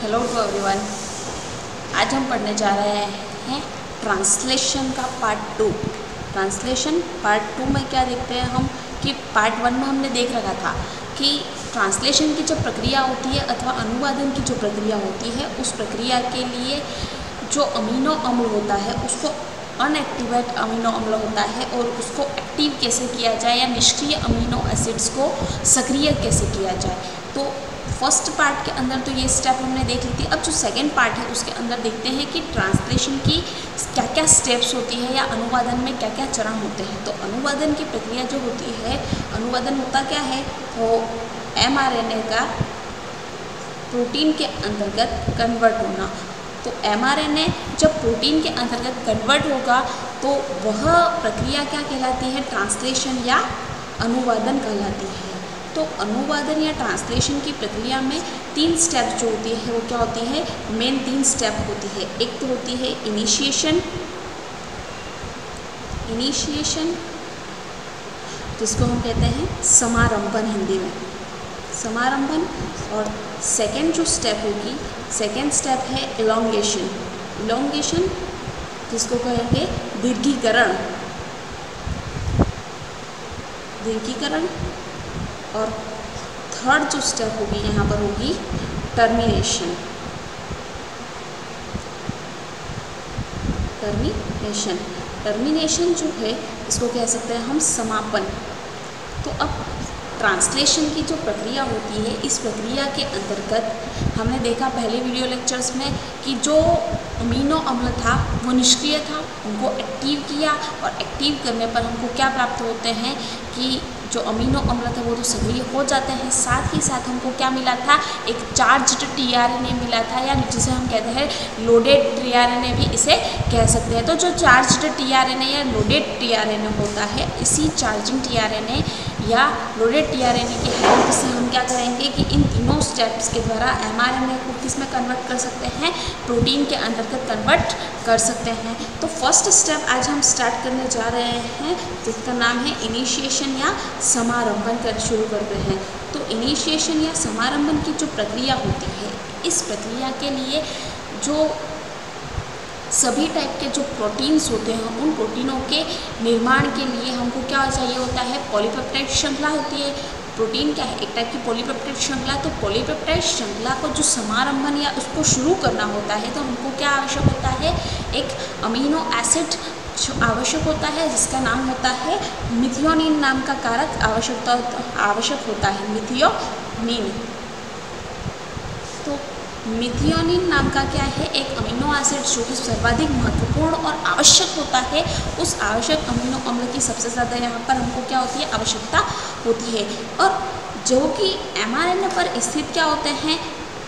Hello to everyone. आज हम पढ़ने जा रहे हैं ट्रांसलेशन का पार्ट 2। ट्रांसलेशन पार्ट 2 में क्या देखते हैं हम कि पार्ट 1 में हमने देख रखा था कि ट्रांसलेशन की जो प्रक्रिया होती है अथवा अनुवादन की जो प्रक्रिया होती है उस प्रक्रिया के लिए जो अमीनो अम्ल होता है उसको अनएक्टिवेट अमीनो अम्ल होता है और उसको एक्टिव कैसे किया जाए या निष्क्रिय अमीनो एसिड्स को सक्रिय कैसे किया जाए। तो फर्स्ट पार्ट के अंदर तो ये स्टेप हमने देख ली थी। अब जो सेकंड पार्ट है उसके अंदर देखते हैं कि ट्रांसलेशन की क्या क्या स्टेप्स होती है या अनुवादन में क्या क्या चरण होते हैं। तो अनुवादन की प्रक्रिया जो होती है, अनुवादन होता क्या है, वो mRNA का प्रोटीन के अंतर्गत कन्वर्ट होना। तो mRNA जब प्रोटीन के अंतर्गत कन्वर्ट होगा तो वह प्रक्रिया क्या कहलाती है, ट्रांसलेशन या अनुवादन कहलाती है। तो अनुवादन या ट्रांसलेशन की प्रक्रिया में 3 स्टेप जो होती है वो क्या होती है, मेन 3 स्टेप होती है। एक तो होती है इनिशिएशन जिसको हम कहते हैं समारंभन, हिंदी में समारंभन। और सेकेंड जो स्टेप होगी, सेकेंड स्टेप है इलोंगेशन जिसको कहेंगे दीर्घीकरण। और थर्ड जो स्टेप होगी यहाँ पर होगी टर्मिनेशन जो है इसको कह सकते हैं हम समापन। तो अब ट्रांसलेशन की जो प्रक्रिया होती है, इस प्रक्रिया के अंतर्गत हमने देखा पहले वीडियो लेक्चर्स में कि जो अमीनो अम्ल था वो निष्क्रिय था, उनको एक्टिव किया और एक्टिव करने पर हमको क्या प्राप्त होते हैं कि जो अमीनो अम्ल था वो तो सक्रिय हो जाते हैं। साथ ही साथ हमको क्या मिला था, एक चार्ज्ड टीआरएनए मिला था, या जिसे हम कहते हैं लोडेड टीआरएनए भी इसे कह सकते हैं। तो जो चार्ज्ड टीआरएनए या लोडेड टीआरएनए होता है, इसी चार्जिंग टीआरएनए या लोडेड टीआरएनए की हेल्प से हम क्या करेंगे कि इन तीनों स्टेप्स के द्वारा mRNA को किस में कन्वर्ट कर सकते हैं, प्रोटीन के अंतर्गत कन्वर्ट कर सकते हैं। तो फर्स्ट स्टेप आज हम स्टार्ट करने जा रहे हैं जिसका नाम है इनिशिएशन या समारंभन कर शुरू करते हैं। तो इनिशिएशन या समारंभन की जो प्रक्रिया होती है, इस प्रक्रिया के लिए जो सभी टाइप के जो प्रोटीन्स होते हैं उन प्रोटीनों के निर्माण के लिए हमको क्या चाहिए होता है, पॉलीपेप्टाइड श्रृंखला होती है। प्रोटीन क्या है, एक टाइप की पॉलीपेप्टाइड श्रृंखला। तो पॉलीपेप्टाइड श्रृंखला को जो समारंभन या उसको शुरू करना होता है तो हमको क्या आवश्यक होता है, एक अमीनो एसिड आवश्यक होता है जिसका नाम होता है मिथियोनिन नाम का कारक आवश्यक होता है, मिथियोनिन। तो मिथियोनिन नाम का क्या है, एक अमीनो एसिड जो कि सर्वाधिक महत्वपूर्ण और आवश्यक होता है। उस आवश्यक अमीनो अम्ल की सबसे ज़्यादा यहाँ पर हमको क्या होती है, आवश्यकता होती है। और जो कि mRNA पर स्थित क्या होते हैं,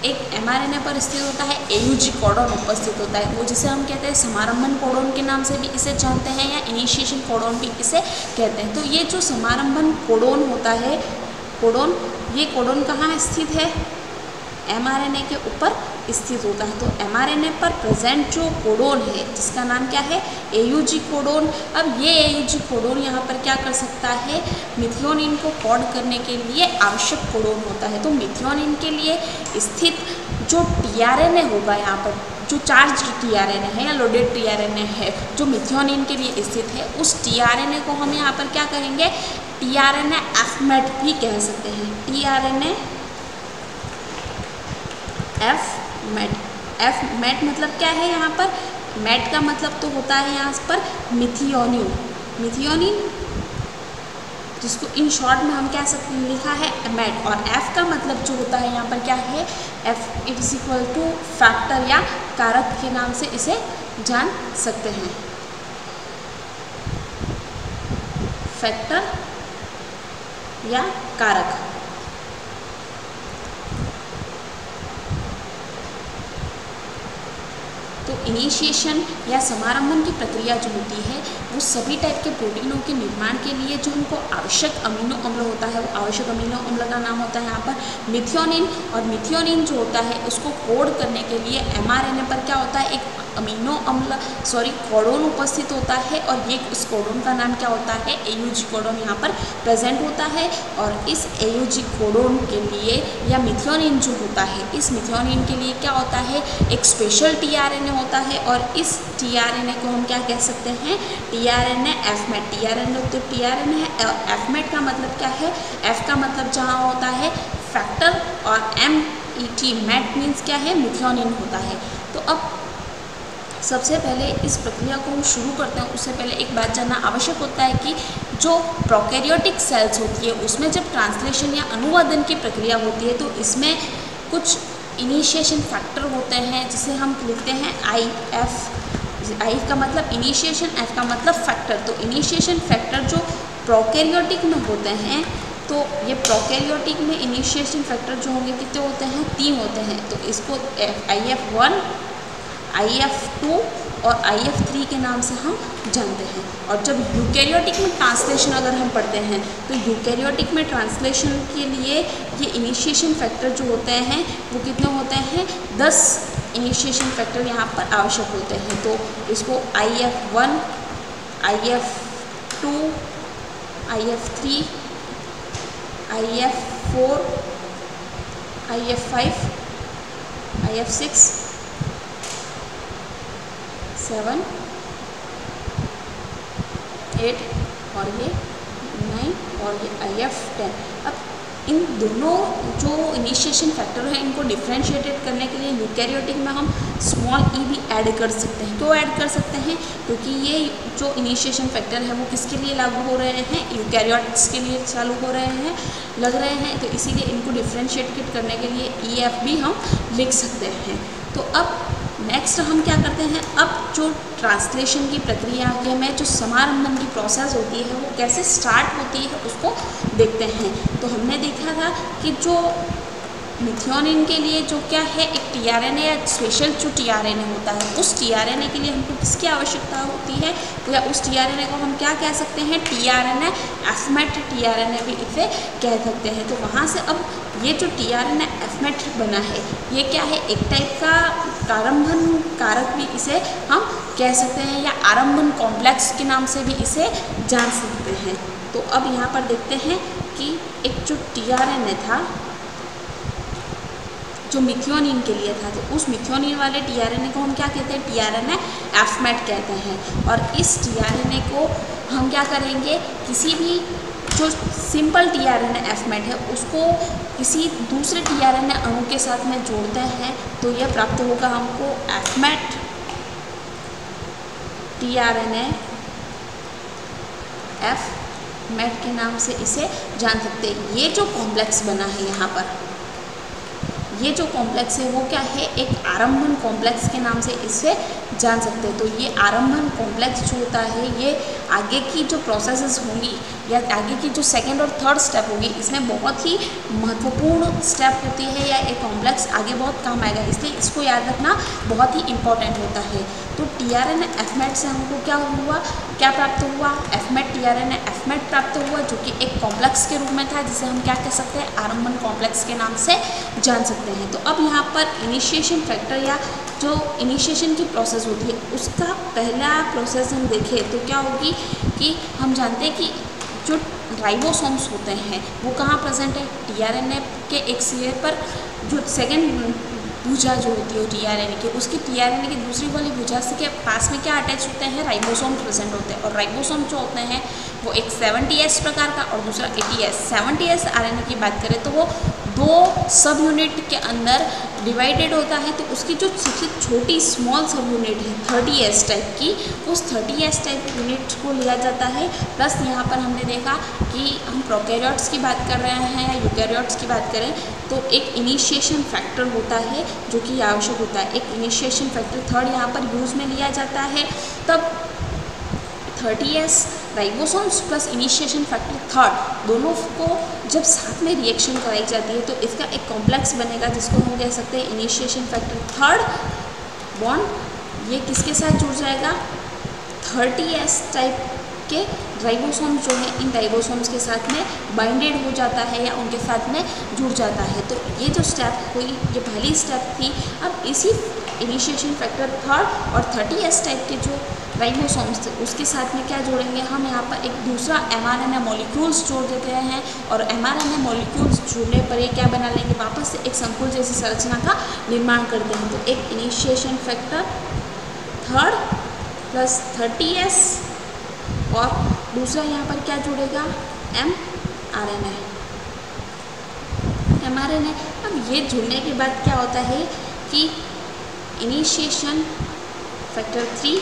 एक mRNA पर स्थित होता है AUG कोडोन उपस्थित होता है, वो जिसे हम कहते हैं समारंभन कोडोन के नाम से भी इसे जानते हैं या इनिशिएशन कोडोन भी इसे कहते हैं। तो ये जो समारंभन कोडोन होता है, ये कोडोन कहाँ स्थित है, mRNA के ऊपर स्थित होता है। तो mRNA पर प्रेजेंट जो कोडोन है जिसका नाम क्या है, AUG कोडोन। अब ये AUG कोडोन यहाँ पर क्या कर सकता है, मिथियोनिन को कोड करने के लिए आवश्यक कोडोन होता है। तो मिथियोनिन के लिए स्थित जो टीआरएनए होगा यहाँ पर, जो चार्ज टीआरएनए है या लोडेड टीआरएनए है जो मिथियोनिन के लिए स्थित है, उस टीआरएनए को हम यहाँ पर क्या कहेंगे, टीआरएनए एफमेट भी कह सकते हैं। टीआरएनए एफमेट मतलब क्या है, यहाँ पर मेट का मतलब तो होता है यहाँ पर मिथियोनिन जिसको इन शॉर्ट में हम क्या सकते हैं, लिखा है एमेट। और एफ का मतलब जो होता है यहाँ पर क्या है, F it is equal two factor या कारक के नाम से इसे जान सकते हैं, फैक्टर या कारक। तो इनिशिएशन या समारंभन की प्रक्रिया जो होती है वो सभी टाइप के प्रोटीनों के निर्माण के लिए जो उनको आवश्यक अमीनो अम्ल होता है, वो आवश्यक अमीनो अम्ल का नाम होता है यहाँ पर मिथियोनिन। और मिथियोनिन जो होता है उसको कोड करने के लिए mRNA पर क्या होता है, एक अमीनो अम्ल कोडोन उपस्थित होता है, और ये इस कोडोन का नाम क्या होता है, AUG कोडोन यहाँ पर प्रेजेंट होता है। और इस AUG कोडोन के लिए या मिथियोनिन जो होता है, इस मिथियोनिन के लिए क्या होता है, एक स्पेशल tRNA होता है, और इस tRNA को हम क्या कह सकते हैं, tRNA F-MET। tRNA तो tRNA है, और F-MET का मतलब क्या है, F का मतलब जहाँ होता है फैक्टर, और MET MET मीन्स क्या है, मिथियोनिन होता है। तो अब सबसे पहले इस प्रक्रिया को हम शुरू करते हैं, उससे पहले एक बात जानना आवश्यक होता है कि जो प्रोकैरियोटिक सेल्स होती है उसमें जब ट्रांसलेशन या अनुवादन की प्रक्रिया होती है तो इसमें कुछ इनिशिएशन फैक्टर होते हैं, जिसे हम लिखते हैं IF। आई का मतलब इनिशिएशन, F का मतलब फैक्टर। तो इनिशिएशन फैक्टर जो प्रोकैरियोटिक में होते हैं, तो ये प्रोकैरियोटिक में इनिशिएशन फैक्टर जो होंगे कितने होते हैं, 3 होते हैं। तो इसको IF1, IF2 और IF3 के नाम से हम जानते हैं। और जब यूकैरियोटिक में ट्रांसलेशन अगर हम पढ़ते हैं तो यूकैरियोटिक में ट्रांसलेशन के लिए ये इनिशिएशन फैक्टर जो होते हैं वो कितने होते हैं, 10 इनिशिएशन फैक्टर यहाँ पर आवश्यक होते हैं। तो इसको IF1, IF2, IF3, IF4, IF5, IF6, 7, 8 और ये 9 और ये IF10। अब इन दोनों जो इनिशिएशन फैक्टर हैं इनको डिफ्रेंशिएटेड करने के लिए यूकैरियोटिक में हम स्मॉल ई भी ऐड कर सकते हैं। क्यों ऐड कर सकते हैं, क्योंकि ये जो इनिशिएशन फैक्टर है वो किसके लिए लागू हो रहे हैं, यूकैरियोट्स के लिए चालू हो रहे हैं, लग रहे हैं। तो इसीलिए इनको डिफ्रेंशिएट करने के लिए EF भी हम लिख सकते हैं। तो अब नेक्स्ट हम क्या करते हैं, अब जो ट्रांसलेशन की प्रक्रिया के में जो समारंभन की प्रोसेस होती है वो कैसे स्टार्ट होती है उसको देखते हैं। तो हमने देखा था कि जो मिथियोनिन के लिए जो क्या है, एक tRNA या स्पेशल जो tRNA होता है, उस tRNA के लिए हमको किसकी आवश्यकता होती है, तो या उस tRNA को हम क्या कह सकते हैं, tRNA F-MET tRNA भी इसे कह सकते हैं। तो वहाँ से अब ये जो tRNA F-MET बना है ये क्या है, एक टाइप का प्रारंभन कारक भी इसे हम कह सकते हैं, या आरंभन कॉम्प्लेक्स के नाम से भी इसे जान सकते हैं। तो अब यहाँ पर देखते हैं कि एक जो tRNA था जो मिथियोनिन के लिए था, तो उस मिथियोनिन वाले tRNA को हम क्या कहते हैं, tRNA F-MET कहते हैं। और इस tRNA को हम क्या करेंगे, किसी भी जो सिंपल tRNA F-MET है उसको किसी दूसरे tRNA अणु के साथ में जोड़ते हैं तो यह प्राप्त होगा हमको F-MET tRNA F-MET के नाम से इसे जान सकते हैं। ये जो कॉम्प्लेक्स बना है यहाँ पर, ये जो कॉम्प्लेक्स है वो क्या है, एक आरंभन कॉम्प्लेक्स के नाम से इसे जान सकते हैं। तो ये आरंभन कॉम्प्लेक्स जो होता है ये आगे की जो प्रोसेसेस होंगी या आगे की जो सेकंड और थर्ड स्टेप होगी इसमें बहुत ही महत्वपूर्ण स्टेप होती है, या एक कॉम्प्लेक्स आगे बहुत काम आएगा, इसलिए इसको याद रखना बहुत ही इम्पॉर्टेंट होता है। तो tRNA F-MET से हमको क्या हुआ, क्या प्राप्त हुआ, F-MET tRNA F-MET प्राप्त हुआ, जो कि एक कॉम्प्लेक्स के रूप में था, जिसे हम क्या कह सकते हैं, आरंभन कॉम्प्लेक्स के नाम से जान सकते हैं। तो अब यहाँ पर इनिशिएशन फैक्टर या जो इनिशिएशन की प्रोसेस होती है उसका पहला प्रोसेस हम देखें तो क्या होगी कि हम जानते हैं कि जो राइबोसोम्स होते हैं वो कहाँ प्रेजेंट है, tRNA के एक सिरे पर जो सेकेंड भुजा जो होती है tRNA की, उसकी tRNA की दूसरी वाली भुजा से के पास में क्या अटैच होते हैं, राइबोसोम प्रेजेंट होते हैं। और राइबोसोम जो होते हैं वो एक 70S प्रकार का और दूसरा 80S। 70S RNA की बात करें तो वो 2 सब यूनिट के अंदर डिवाइडेड होता है, तो उसकी जो सबसे छोटी स्मॉल सब यूनिट है 30S टाइप की, उस 30S टाइप यूनिट को लिया जाता है। प्लस यहाँ पर हमने देखा कि हम प्रोकैरियोट्स की बात कर रहे हैं या यूकैरियोट्स की बात करें तो एक इनिशिएशन फैक्टर होता है जो कि आवश्यक होता है। एक इनिशिएशन फैक्टर थर्ड यहाँ पर यूज़ में लिया जाता है, तब 30S ribosomes plus initiation factor third दोनों को जब साथ में रिएक्शन कराई जाती है तो इसका एक कॉम्प्लेक्स बनेगा जिसको हम कह सकते हैं इनिशिएशन फैक्टर थर्ड बॉन्ड। ये किसके साथ जुड़ जाएगा, 30S टाइप के राइबोसोम्स जो है इन राइबोसोम्स के साथ में बाइंडेड हो जाता है या उनके साथ में जुड़ जाता है। तो ये जो स्टेप हुई ये पहली स्टेप थी। अब इसी इनिशिएशन फैक्टर थर्ड और 30S टाइप के जो राइबोसोम्स थे उसके साथ में क्या जोड़ेंगे हम यहाँ पर एक दूसरा mRNA मॉलिक्यूल्स जोड़ देते हैं और mRNA मॉलिक्यूल्स जुड़ने पर ये क्या बना लेंगे, वापस से एक संकुल जैसी संरचना का निर्माण करते हैं। तो एक initiation factor third plus 30S और दूसरा यहाँ पर क्या जुड़ेगा mRNA। अब ये जुड़ने के बाद क्या होता है कि initiation factor 3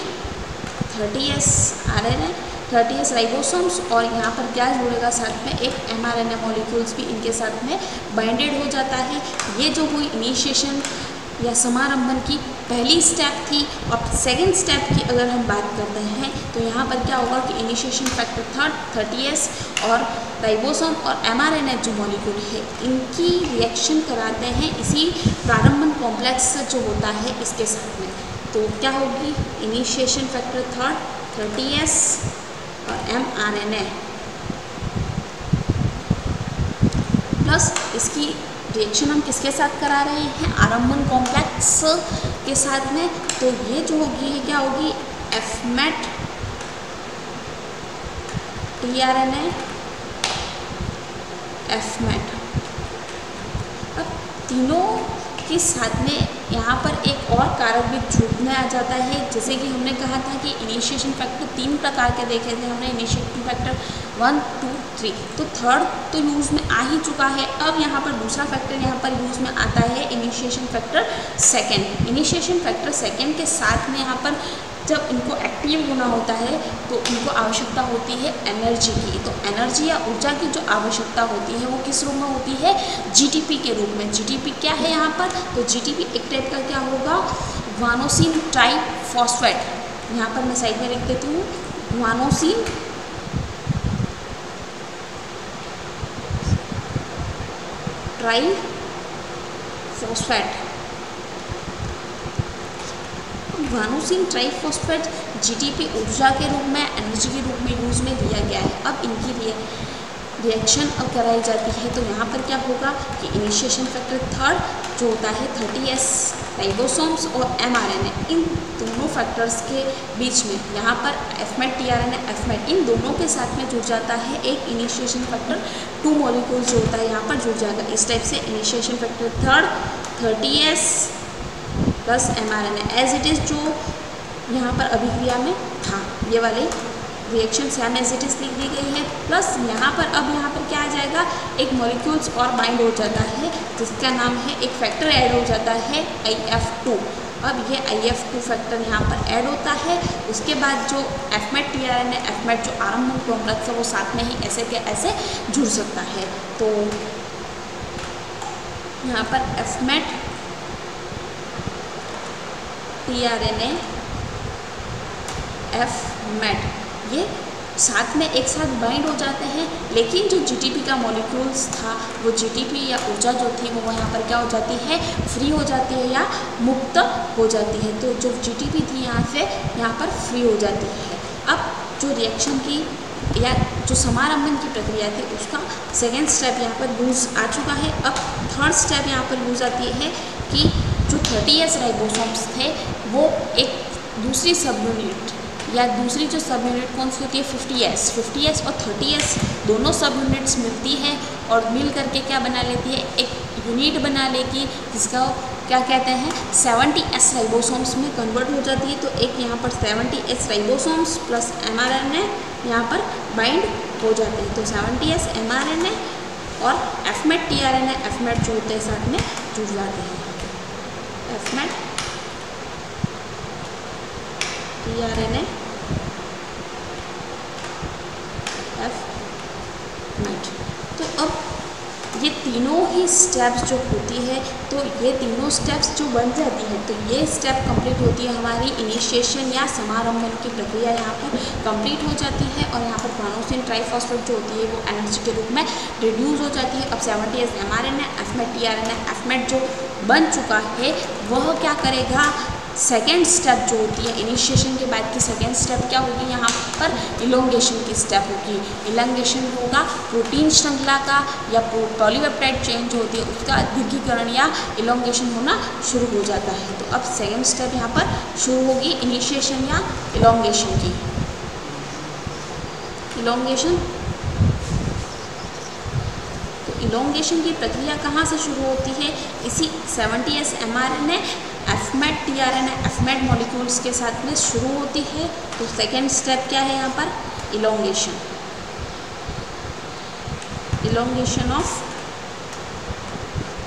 30S RNA 30S ribosomes और यहाँ पर क्या जुड़ेगा साथ में एक mRNA मॉलिक्यूल्स भी इनके साथ में बाइंडेड हो जाता है। ये जो हुई इनिशिएशन या समारंभन की पहली स्टेप थी। और सेकेंड स्टेप की अगर हम बात करते हैं तो यहाँ पर क्या होगा कि इनिशिएशन फैक्टर थर्ड 30S और राइबोसोम और mRNA जो मॉलिक्यूल है इनकी रिएक्शन कराते हैं इसी प्रारंभन कॉम्प्लेक्स जो होता है इसके साथ में। तो क्या होगी इनिशिएशन फैक्टर थर्ड 30S और mRNA प्लस इसकी रिएक्शन हम किसके साथ करा रहे हैं, आरंभन कॉम्प्लेक्स के साथ में। तो ये जो होगी क्या होगी FMET tRNA FMET। अब तीनों के साथ में यहाँ पर एक और कारक भी जुड़ने आ जाता है। जैसे कि हमने कहा था कि इनिशिएशन फैक्टर 3 प्रकार के देखे थे हमने, इनिशिएशन फैक्टर 1 2 3। तो थर्ड तो यूज़ में आ ही चुका है। अब यहाँ पर दूसरा फैक्टर यहाँ पर यूज़ में आता है initiation factor second. Initiation factor second के साथ में यहाँ पर जब इनको एक्टिव होना होता है तो इनको आवश्यकता होती है एनर्जी की। तो एनर्जी या ऊर्जा की जो आवश्यकता होती है वो किस रूप में होती है, जीटीपी के रूप में। जीटीपी क्या है यहाँ पर, तो जीटीपी एक टाइप का क्या होगा ग्वानोसिन ट्राइफॉस्फेट। यहाँ पर मैं साइड में लिख देती हूँ guanosine triphosphate. Guanosine triphosphate GTP ऊर्जा के रूप में, एनर्जी के रूप में यूज़ में लिया गया है। अब इनकी रिएक्शन अब कराई जाती है तो यहाँ पर क्या होगा कि इनिशिएशन फैक्टर थर्ड जो होता है 30S राइबोसोम्स और mRNA, इन दोनों फैक्टर्स के बीच में यहाँ पर FMET tRNA FMET इन दोनों के साथ में जुड़ जाता है एक इनिशिएशन फैक्टर 2 मॉलिक्यूल जो होता है यहाँ पर जुड़ जाएगा। इस टाइप से initiation factor third 30S plus mRNA as it is जो यहाँ पर अभिक्रिया में था, ये वाले reaction same as it is लिख दी गई है। प्लस यहाँ पर अब यहाँ पर क्या आ जाएगा, एक मॉलिक्यूल्स और बाइंड हो जाता है जिसका नाम है, एक फैक्टर ऐड हो जाता है IF2। अब ये IF2 फैक्टर यहाँ पर ऐड होता है। उसके बाद जो FMET tRNA FMET जो आरंभन कॉम्प्लेक्स है वो साथ में ही ऐसे के ऐसे जुड़ सकता है। तो यहाँ पर FMET tRNA FMET ये साथ में एक साथ बाइंड हो जाते हैं। लेकिन जो जीटीपी का मॉलिक्यूल्स था वो जीटीपी या ऊर्जा जो थी वो यहाँ पर क्या हो जाती है, फ्री हो जाती है या मुक्त हो जाती है। तो जो जीटीपी थी यहाँ पर फ्री हो जाती है। अब जो रिएक्शन की या जो समारंभन की प्रक्रिया थी उसका सेकेंड स्टेप यहाँ पर यूज़ आ चुका है। अब थर्ड स्टेप यहाँ पर यूज़ आती है कि जो 30S राइबोसोम्स थे वो एक दूसरी सब यूनिट या दूसरी जो सब यूनिट कौन सी होती है 50S और 30S दोनों सब यूनिट्स मिलती हैं और मिल करके क्या बना लेती है, एक यूनिट बना लेगी जिसका क्या कहते हैं 70S राइबोसोम्स में कन्वर्ट हो जाती है। तो एक यहाँ पर 70S राइबोसोम्स प्लस mRNA यहाँ पर बाइंड हो जाते हैं। तो 70S mRNA और FMET tRNA FMET जो होते हैं साथ में जुड़ जाते हैं। FMET tRNA FMET। तो अब ये तीनों ही स्टेप्स जो होती है तो ये तीनों स्टेप्स जो बन जाती है तो ये स्टेप कंप्लीट होती है हमारी इनिशिएशन या समारंभन की प्रक्रिया यहाँ पर कंप्लीट हो जाती है। और यहाँ पर ग्वानोसिन ट्राइफॉस्फेट जो होती है वो एनर्जी के रूप में रिड्यूस हो जाती है। अब 70S mRNA FMET tRNA FMET जो बन चुका है वह क्या करेगा, सेकेंड स्टेप जो होती है इनिशिएशन के बाद की सेकेंड स्टेप क्या होगी, यहाँ पर इलोंगेशन की स्टेप होगी। इलोंगेशन होगा प्रोटीन श्रृंखला का या पॉलीपेप्टाइड चेन जो होती है उसका दीर्घीकरण या इलोंगेशन होना शुरू हो जाता है। तो अब सेकेंड स्टेप यहाँ पर शुरू होगी इनिशिएशन या इलोंगेशन की। इलोंगेशन, तो इलोंगेशन की प्रक्रिया कहाँ से शुरू होती है, इसी 70S mRNA एफमेट tRNA एफमेट मॉलिक्यूल्स के साथ में शुरू होती है। तो सेकेंड स्टेप क्या है यहाँ पर, elongation, elongation of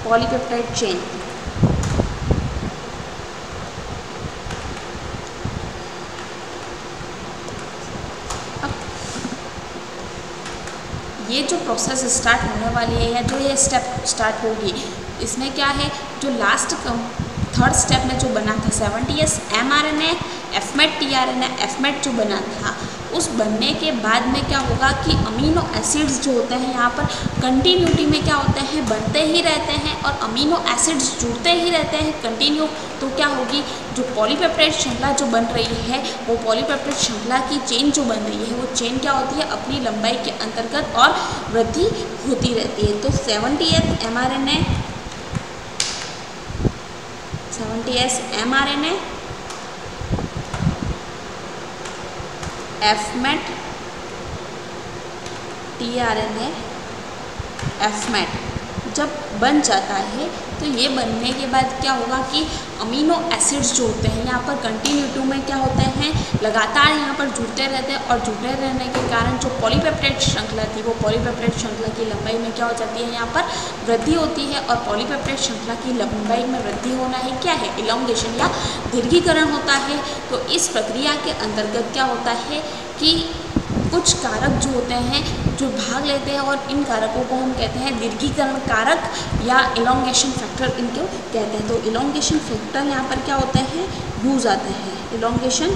polypeptide chain. ये जो प्रोसेस स्टार्ट होने वाली है या जो ये स्टेप स्टार्ट होगी, इसमें क्या है, जो लास्ट थर्ड स्टेप में जो बना था 70S mRNA एफमेट tRNA एफमेट जो बना था, उस बनने के बाद में क्या होगा कि अमीनो एसिड्स जो होते हैं यहाँ पर कंटिन्यूटी में क्या होते हैं, बनते ही रहते हैं और अमीनो एसिड्स जुड़ते ही रहते हैं कंटिन्यू। तो क्या होगी, जो पॉलीपेप्टाइड श्रृंखला जो बन रही है, वो पॉलीपेप्टाइड श्रृंखला की चेन जो बन रही है, वो चेन क्या होती है, अपनी लंबाई के अंतर्गत और वृद्धि होती रहती है। तो 70S mRNA एफमेट tRNA एफमेट जब बन जाता है, तो ये बनने के बाद क्या होगा कि अमीनो एसिड्स जो होते हैं यहाँ पर कंटिन्यूटी में क्या होते हैं, लगातार यहाँ पर जुड़ते रहते हैं और जुड़े रहने के कारण जो पॉलीपेप्टाइड श्रृंखला थी, वो पॉलीपेप्टाइड श्रृंखला की लंबाई में क्या हो जाती है, यहाँ पर वृद्धि होती है। और पॉलीपेप्टाइड श्रृंखला की लंबाई में वृद्धि होना ही क्या है, इलोंगेशन या दीर्घीकरण होता है। तो इस प्रक्रिया के अंतर्गत क्या होता है कि कुछ कारक जो होते हैं जो भाग लेते हैं, और इन कारकों को हम कहते हैं दीर्घीकरण कारक या इलोंगेशन फैक्टर इनको कहते हैं। तो इलोंगेशन फैक्टर यहाँ पर क्या होते हैं, यूज आते हैं। इलोंगेशन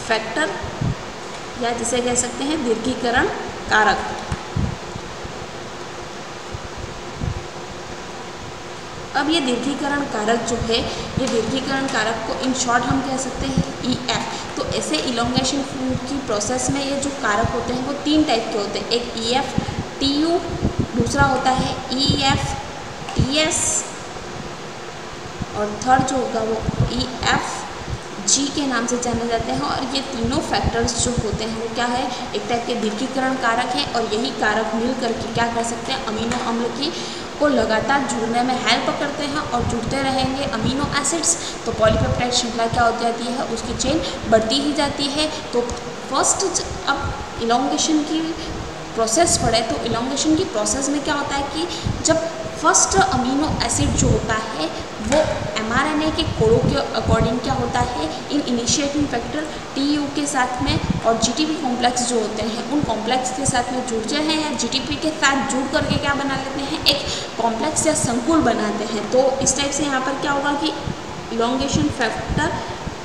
फैक्टर या जिसे कह सकते हैं दीर्घीकरण कारक। अब ये दीर्घीकरण कारक जो है, ये दीर्घीकरण कारक को इन शॉर्ट हम कह सकते हैं EF। तो ऐसे इलोंगेशन की प्रोसेस में ये जो कारक होते हैं वो 3 टाइप के होते हैं, एक EF TU, दूसरा होता है EF TS और थर्ड जो होगा वो EF G के नाम से जाने जाते हैं। और ये तीनों फैक्टर्स जो होते हैं वो क्या है, एक टाइप के दीर्घीकरण कारक है। और यही कारक मिल करके क्या कर सकते हैं, अमीनो अम्ल की को लगातार जुड़ने में हेल्प करते हैं और जुड़ते रहेंगे अमीनो एसिड्स, तो पॉलीपेप्टाइड श्रृंखला क्या हो जाती है, उसकी चेन बढ़ती ही जाती है। तो फर्स्ट अब इलोंगेशन की प्रोसेस पढ़े, तो इलोंगेशन की प्रोसेस में क्या होता है कि जब फर्स्ट अमीनो एसिड जो होता है वो mRNA के कोडों के अकॉर्डिंग क्या होता है, इन इनिशिएटिंग फैक्टर TU के साथ में और GTP कॉम्प्लेक्स जो होते हैं उन कॉम्प्लेक्स के साथ में जुड़ते हैं या GTP के साथ जुड़ करके क्या बना लेते हैं, एक कॉम्प्लेक्स या संकुल बनाते हैं। तो इस टाइप से यहाँ पर क्या होगा कि इलोंगेशन फैक्टर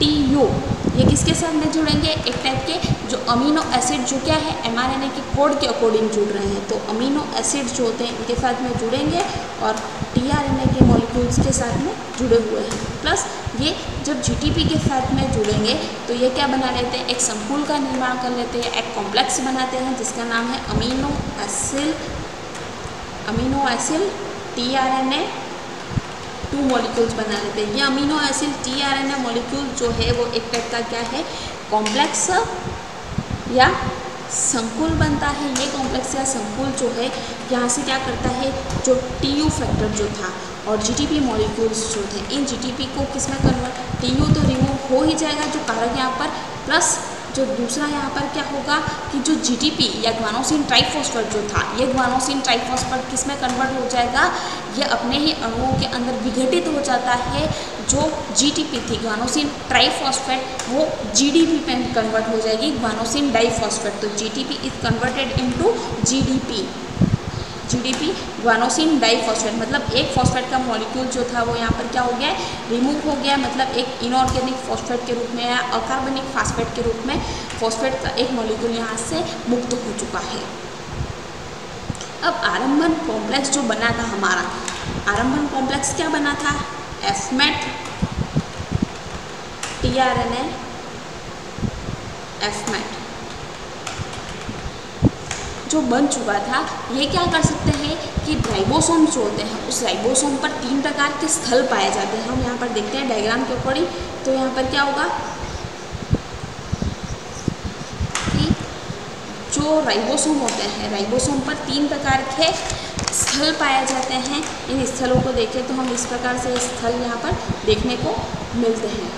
TU ये किसके साथ में जुड़ेंगे, एक टाइप के जो अमीनो एसिड जो क्या है mRNA के कोड के अकॉर्डिंग जुड़ रहे हैं, तो अमीनो एसिड जो होते हैं इनके साथ में जुड़ेंगे और tRNA के मॉलिक्यूल्स के साथ में जुड़े हुए हैं। प्लस ये जब GTP के साथ में जुड़ेंगे तो ये क्या बना लेते हैं, एक संकुल का निर्माण कर लेते हैं, एक कॉम्प्लेक्स बनाते हैं जिसका नाम है अमीनो एसिल tRNA 2 मॉलिक्यूल्स बना लेते हैं। ये अमीनो एसिड tRNA मॉलिक्यूल जो है वो एक टाइप का क्या है, कॉम्प्लेक्स या संकुल बनता है। ये कॉम्प्लेक्स या संकुल जो है यहाँ से क्या करता है, जो TU फैक्टर जो था और GTP मॉलिक्यूल्स जो थे, इन GTP को किस में कन्वर्ट, TU तो रिमूव हो ही जाएगा जो कारक यहाँ पर, प्लस जो दूसरा यहाँ पर क्या होगा कि जो GTP या ग्वानोसिन ट्राइफॉस्फेट जो था, ये ग्वानोसिन ट्राइफॉस्फेट किस में कन्वर्ट हो जाएगा, ये अपने ही अणुओं के अंदर विघटित हो जाता है। जो GTP थी ग्वानोसिन ट्राइफॉस्फेट वो GDP में कन्वर्ट हो जाएगी, ग्वानोसिन डाइफॉस्फेट। तो GTP is converted into GDP guanosine diphosphate, मतलब एक फॉस्फेट का मॉलिक्यूल जो था वो यहाँ पर क्या हो गया, रिमूव हो गया, मतलब एक इनऑर्गेनिक फॉस्फेट के रूप में या अकार्बनिक फास्फेट के रूप में फॉस्फेट का एक मॉलिक्यूल यहाँ से मुक्त हो चुका है। अब आरंभन कॉम्प्लेक्स जो बना था हमारा, आरंभन कॉम्प्लेक्स क्या बना था, एफमेट tRNA fMAT जो बन चुका था, ये क्या कर सकते हैं कि राइबोसोम जो होते हैं उस राइबोसोम पर 3 प्रकार के स्थल पाए जाते हैं। हम यहाँ पर देखते हैं डायग्राम के अकॉर्डिंग, तो यहाँ पर क्या होगा कि जो राइबोसोम होते हैं, राइबोसोम पर 3 प्रकार के स्थल पाए जाते हैं। इन स्थलों को देखें तो हम इस प्रकार से स्थल यहाँ पर देखने को मिलते हैं।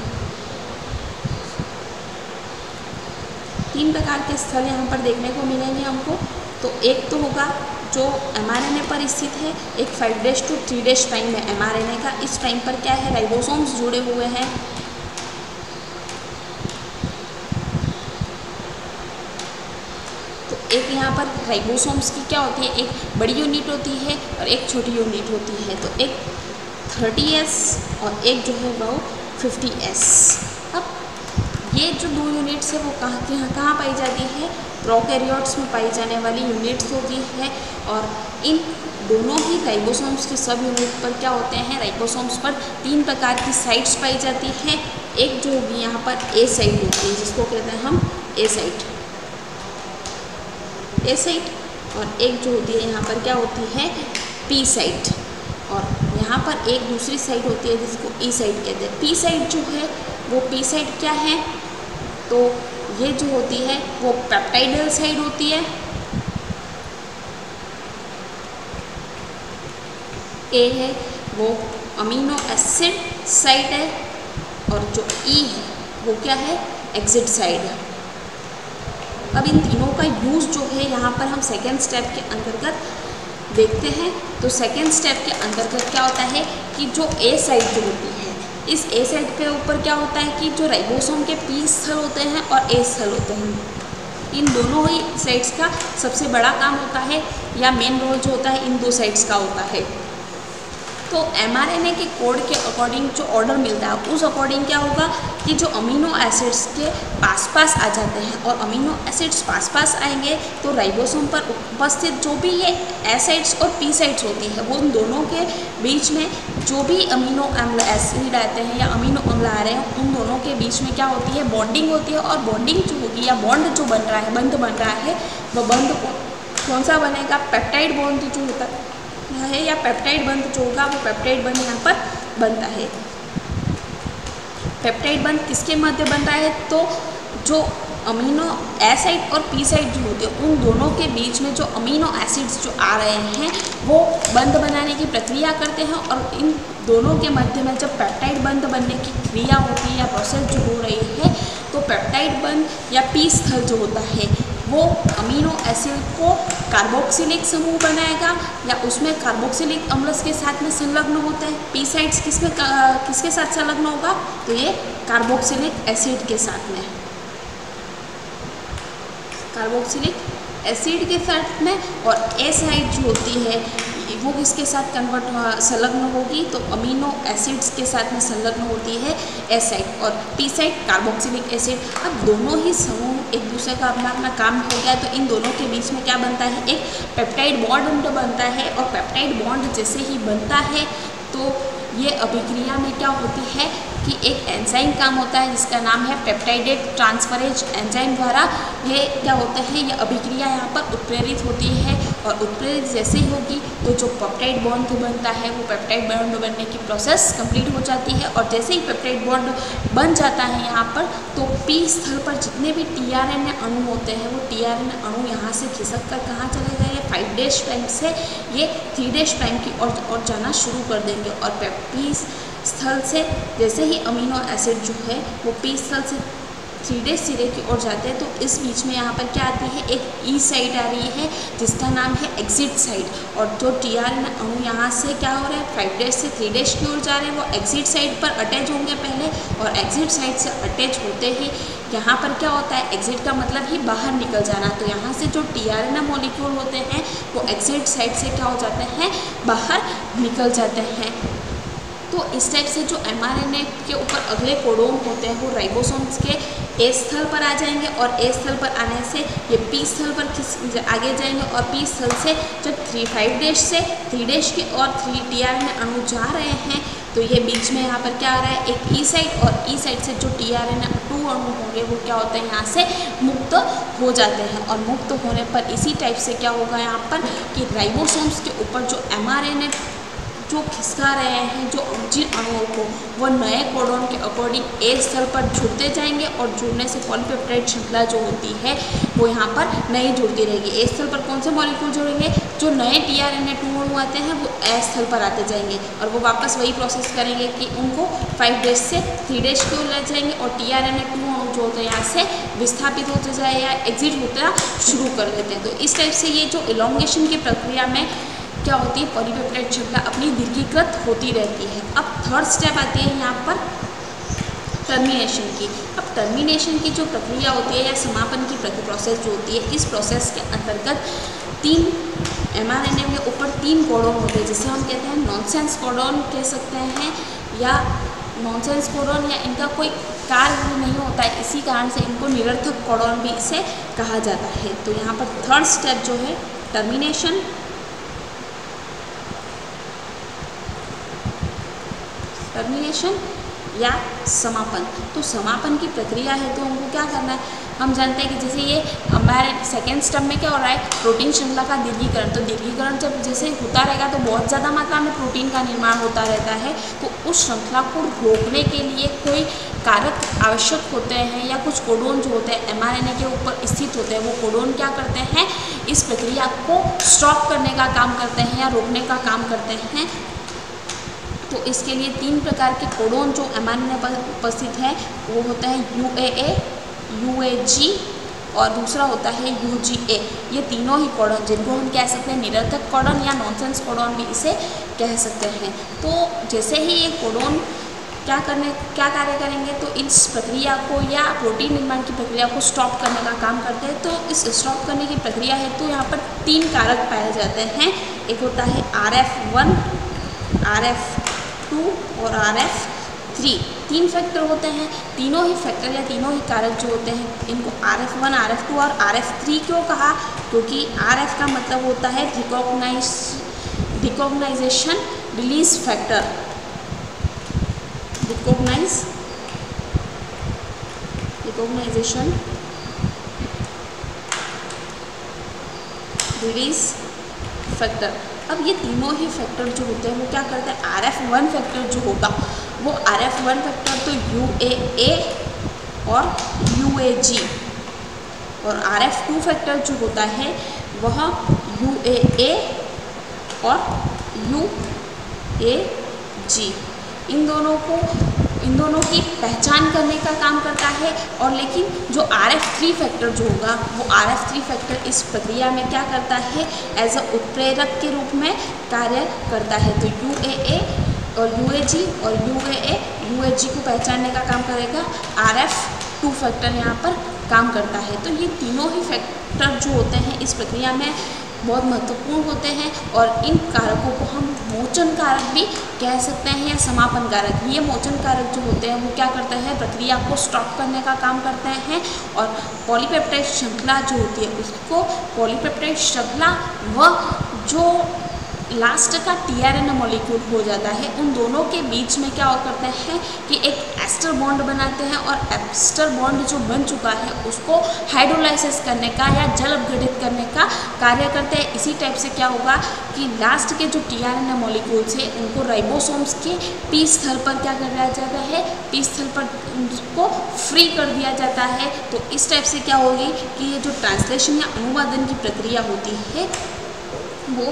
3 प्रकार के स्थल यहाँ पर देखने को मिलेंगे हमको। तो एक तो होगा जो mRNA पर स्थित है, एक 5' to 3' प्राइम है mRNA का। इस प्राइम पर क्या है, राइबोसोम्स जुड़े हुए हैं। तो एक यहाँ पर राइबोसोम्स की क्या होती है, एक बड़ी यूनिट होती है और एक छोटी यूनिट होती है। तो एक 30S और एक जो है वो 50S। अब ये जो 2 यूनिट्स है वो कहाँ पाई जाती है, प्रोकैरियोट्स में पाई जाने वाली यूनिट्स होती है। और इन दोनों ही राइबोसोम्स की सब यूनिट पर क्या होते हैं, राइबोसोम्स पर 3 प्रकार की साइट्स पाई जाती हैं। एक जो होगी यहाँ पर ए साइट होती है, जिसको कहते हैं हम ए साइट, और एक जो होती है यहाँ पर क्या होती है, पी साइट। और यहाँ पर एक दूसरी साइट होती है जिसको ई साइट कहते हैं। पी साइट जो है वो, पी साइट क्या है, तो ये जो होती है वो पेप्टाइडल साइट होती है। ए है वो अमीनो एसिड साइट है, और जो ई है वो क्या है, एग्जिट साइट है। अब इन तीनों का यूज़ जो है यहाँ पर हम सेकेंड स्टेप के अंतर्गत देखते हैं। तो सेकेंड स्टेप के अंतर्गत क्या होता है कि जो ए साइट जो होती है, इस ए साइट के ऊपर क्या होता है कि जो राइबोसोम के पी स्थल होते हैं और ए स्थल होते हैं, इन दोनों ही साइट्स का सबसे बड़ा काम होता है, या मेन रोल जो होता है इन 2 साइट्स का होता है। तो mRNA के कोड के अकॉर्डिंग जो ऑर्डर मिलता है, उस अकॉर्डिंग क्या होगा कि जो अमीनो एसिड्स के पास आ जाते हैं, और अमीनो एसिड्स पास आएंगे तो राइबोसोम पर उपस्थित जो भी ये एसाइड्स और पी साइट्स होती है, वो उन दोनों के बीच में जो भी अमीनो अम्ल एसिड आते हैं या अमीनो अम्ल आ रहे हैं, उन दोनों के बीच में क्या होती है, बॉन्डिंग होती है। और बॉन्डिंग जो होगी या बॉन्ड जो बन रहा है, बंध बन रहा है, वो बंध कौन सा बनेगा, पेप्टाइड बॉन्ड जो होता है, या पेप्टाइड बंध जो होगा वो पेप्टाइड बंध यहाँ पर बनता है। पेप्टाइड बंध किसके मध्य बन रहा है, तो जो अमीनो एसाइड और पी साइड जो होते हैं, उन दोनों के बीच में जो अमीनो एसिड्स जो आ रहे हैं वो बंध बनाने की प्रक्रिया करते हैं। और इन दोनों के मध्य में जब पेप्टाइड बंध बनने की क्रिया होती है या प्रोसेस जो हो रही है, तो पेप्टाइड बंध या पी स्थल जो होता है वो अमीनो एसिड को कार्बोक्सिलिक समूह बनाएगा, या उसमें कार्बोक्सिलिक अम्ल के साथ में संलग्न होता है। पी साइड्स किसके साथ संलग्न होगा, तो ये कार्बोक्सिलिक एसिड के साथ में, कार्बोक्सिलिक एसिड के साथ में। और ए साइड जो होती है वो किसके साथ संलग्न होगी, तो अमीनो एसिड्स के साथ में संलग्न होती है ए साइड, और पी साइड कार्बोक्सिलिक एसिड। अब दोनों ही समूह एक दूसरे का अपना काम हो गया, तो इन दोनों के बीच में क्या बनता है, एक पेप्टाइड बॉन्ड बनता है। और पेप्टाइड बॉन्ड जैसे ही बनता है तो ये अभिक्रिया में क्या होती है कि एक एंजाइम काम होता है जिसका नाम है पेप्टाइडेट ट्रांसफरेज एंजाइम द्वारा ये क्या होता है, ये अभिक्रिया यहाँ पर उत्प्रेरित होती है। और उत्प्रेरित जैसे ही होगी तो जो पेप्टाइड बॉन्ड बनता है वो पेप्टाइड बॉन्ड बनने की प्रोसेस कंप्लीट हो जाती है। और जैसे ही पेप्टाइड बॉन्ड बन जाता है यहाँ पर, तो पी स्थल पर जितने भी tRNA अणु होते हैं वो tRNA अणु यहाँ से खिसक कर कहाँ चले जाएंगे, 5' प्राइम से ये 3' प्राइम की ओर जाना शुरू कर देंगे। और पी स्थल से जैसे ही अमीनो एसिड जो है वो पी स्थल से 3' सिरे की ओर जाते हैं, तो इस बीच में यहाँ पर क्या आती है, एक ई साइड आ रही है जिसका नाम है एग्जिट साइड। और जो tRNA अणु यहाँ से क्या हो रहा है, 5' से 3' की ओर जा रहे हैं, वो एग्जिट साइड पर अटैच होंगे पहले। और एग्जिट साइड से अटैच होते ही यहाँ पर क्या होता है, एग्जिट का मतलब ही बाहर निकल जाना। तो यहाँ से जो tRNA मॉलिक्यूल होते हैं वो एग्जिट साइड से क्या हो जाते हैं, बाहर निकल जाते हैं। तो इस टाइप से जो mRNA के ऊपर अगले कोडोन होते हैं वो राइबोसोम्स के ए स्थल पर आ जाएंगे और ए स्थल पर आने से ये पी स्थल पर आगे जाएंगे और पी स्थल से जब 5 डैश से 3 डैश के और 3 टीआरएनए अणु जा रहे हैं तो ये बीच में यहाँ पर क्या आ रहा है, एक ई साइड और ई साइड से जो टीआरएनए 2 अणु होंगे वो क्या होते हैं, यहाँ से मुक्त हो जाते हैं। और मुक्त होने पर इसी टाइप से क्या होगा यहाँ पर कि राइबोसोम्स के ऊपर जो एमआरएनए जो खिसका रहे हैं जो जिन अणुओं को, वो नए कोडोन के अकॉर्डिंग ए स्थल पर जुड़ते जाएंगे और जुड़ने से पॉलीपेप्टाइड श्रृंखला जो होती है वो यहाँ पर नहीं जुड़ती रहेगी। ए स्थल पर कौन से मॉलिक्यूल जुड़ेंगे, जो नए टीआरएनए 2 अणु आते हैं वो ए स्थल पर आते जाएंगे और वो वापस वही प्रोसेस करेंगे कि उनको 5 डैश से 3 डैश की ओर ले जाएंगे और टीआरएनए 2 अणु जो होते हैं यहाँ से विस्थापित होते जाए या एग्जिट होता शुरू कर देते हैं। तो इस टाइप से ये जो इलॉन्गेशन की प्रक्रिया में क्या होती है, पॉलीपेप्टाइड श्रृंखला अपनी दीर्घीकृत होती रहती है। अब थर्ड स्टेप आती है यहाँ पर टर्मिनेशन की। अब टर्मिनेशन की जो प्रक्रिया होती है या समापन की प्रोसेस जो होती है, इस प्रोसेस के अंतर्गत 3 एमआरएनए के ऊपर 3 कोडोन होते हैं जिसे हम कहते हैं नॉनसेंस कोडोन कह सकते हैं या नॉनसेंस कोडोन, या इनका कोई कार्य नहीं होता है, इसी कारण से इनको निरर्थक कोडोन भी इसे कहा जाता है। तो यहाँ पर थर्ड स्टेप जो है टर्मिनेशन, या समापन। तो समापन की प्रक्रिया है तो हमको क्या करना है, हम जानते हैं कि जैसे ये हमारे सेकेंड स्टेप में क्या हो रहा है, प्रोटीन श्रृंखला का दीर्घीकरण। तो दीर्घीकरण जब जैसे होता रहेगा तो बहुत ज़्यादा मात्रा में प्रोटीन का निर्माण होता रहता है, तो उस श्रृंखला को रोकने के लिए कोई कारक आवश्यक होते हैं या कुछ कोडोन जो होते हैं एमआरएनए के ऊपर स्थित होते हैं, वो कोडोन क्या करते हैं, इस प्रक्रिया को स्टॉप करने का काम करते हैं या रोकने का काम करते हैं। तो इसके लिए 3 प्रकार के कोडोन जो एमआरएनए पर उपस्थित है वो होते हैं यूएए, यूएजी और दूसरा होता है यूजीए। ये तीनों ही कोडोन जिनको हम कह सकते हैं निरर्थक कोडोन या नॉनसेंस कोडोन भी इसे कह सकते हैं। तो जैसे ही ये कोडोन क्या कार्य करेंगे, तो इस प्रक्रिया को या प्रोटीन निर्माण की प्रक्रिया को स्टॉप करने का काम करते हैं। तो इस स्टॉप करने की प्रक्रिया है तो यहाँ पर 3 कारक पाए जाते हैं। एक होता है RF1, RF2 और RF3। 3 फैक्टर होते हैं। तीनों ही फैक्टर या तीनों ही कारक जो होते हैं इनको RF1, RF2 और RF3 क्यों कहा, क्योंकि RF का मतलब होता है recognization release factor, recognization release factor. अब ये तीनों ही फैक्टर जो होते हैं वो क्या करते हैं, RF1 फैक्टर जो होगा वो RF1 फैक्टर तो UAA और UAG, और RF2 फैक्टर जो होता है वह UAA और UAG। इन दोनों की पहचान करने का काम करता है। और लेकिन जो RF3 फैक्टर जो होगा वो RF3 फैक्टर इस प्रक्रिया में क्या करता है, एज अ उत्प्रेरक के रूप में कार्य करता है। तो UAA और UAG और UAA UAG को पहचानने का काम करेगा, RF2 फैक्टर यहाँ पर काम करता है। तो ये तीनों ही फैक्टर जो होते हैं इस प्रक्रिया में बहुत महत्वपूर्ण होते हैं और इन कारकों को हम मोचन कारक भी कह सकते हैं या समापन कारक। ये मोचन कारक जो होते हैं वो क्या करते हैं, प्रक्रिया को स्टॉप करने का काम करते हैं। और पॉलीपेप्टाइड श्रृंखला जो होती है उसको पॉलीपेप्टाइड श्रृंखला व जो लास्ट का टीआरएनए मॉलिक्यूल हो जाता है उन दोनों के बीच में क्या करते हैं कि एक एस्टर बॉन्ड बनाते हैं और एस्टर बॉन्ड जो बन चुका है उसको हाइड्रोलाइसिस करने का या जल अपघटित करने का कार्य करते हैं। इसी टाइप से क्या होगा कि लास्ट के जो टीआरएनए मॉलिक्यूल्स है उनको राइबोसोम्स के पी स्थल पर क्या कर दिया जाता है, पी स्थल पर उनको फ्री कर दिया जाता है। तो इस टाइप से क्या होगी कि ये जो ट्रांसलेशन या अनुवादन की प्रक्रिया होती है वो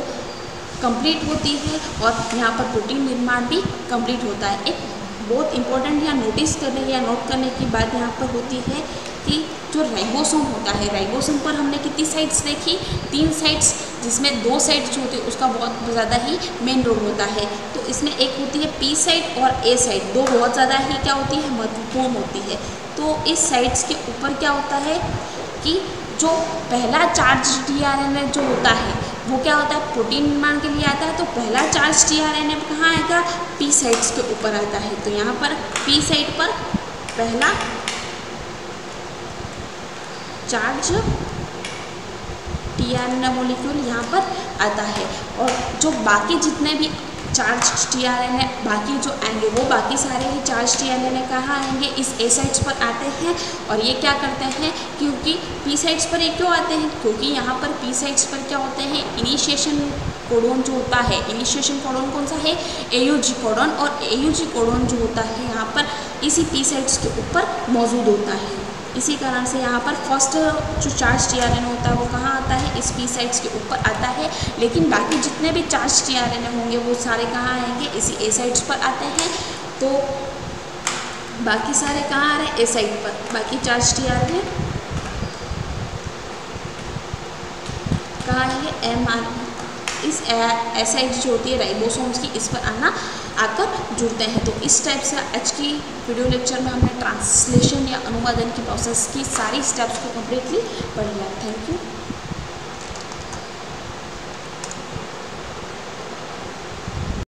कंप्लीट होती है और यहाँ पर प्रोटीन निर्माण भी कंप्लीट होता है। एक बहुत इंपॉर्टेंट या नोटिस करने या नोट करने की बात यहाँ पर होती है कि जो राइबोसोम होता है, राइबोसोम पर हमने कितनी साइट्स देखी, 3 साइट्स, जिसमें 2 साइट्स जो होती है उसका बहुत ज़्यादा ही मेन रोल होता है। तो इसमें एक होती है पी साइट और ए साइट, 2 बहुत ज़्यादा ही क्या होती है, महत्वपूर्ण होती है। तो इस साइट्स के ऊपर क्या होता है कि जो पहला चार्ज टीआरएनए जो होता है वो क्या होता है, प्रोटीन निर्माण के लिए आता है। तो पहला चार्ज टीआरएनए कहाँ आएगा, पी साइट्स के ऊपर आता है। तो यहाँ पर पी साइट पर पहला चार्ज tRNA मॉलिक्यूल यहाँ पर आता है, और जो बाकी जितने भी चार्ज tRNA बाकी जो आएंगे वो बाकी सारे ही चार्ज tRNA कहाँ आएंगे, इस ए साइट्स पर आते हैं। और ये क्या करते हैं, क्योंकि पी साइट्स पर ये क्यों आते हैं, क्योंकि यहाँ पर पी साइट्स पर क्या होते हैं, इनिशिएशन कोडोन जो होता है, इनिशिएशन कोडोन कौन सा है, AUG कोडोन, और AUG कोडोन जो होता है यहाँ पर इसी पी साइट्स के ऊपर मौजूद होता है। इसी कारण से यहाँ पर फर्स्ट जो चार्ज tRNA होता है वो कहाँ आता है, इस पी साइट्स के ऊपर आता है। लेकिन बाकी जितने भी चार्ज tRNA होंगे वो सारे कहाँ आएंगे, इसी ए साइट्स पर आते हैं। तो बाकी सारे कहाँ आ रहे हैं, ए साइट पर, बाकी चार्ज tRNA कहाँ आएंगे, इस एसाइड जो होती है राइबोसोम्स की, इस पर आकर जुड़ते हैं। तो इस टाइप से आज की वीडियो लेक्चर में हमने ट्रांसलेशन या अनुवादन की प्रोसेस की सारी स्टेप्स को कम्प्लीटली पढ़ लिया। Thank you.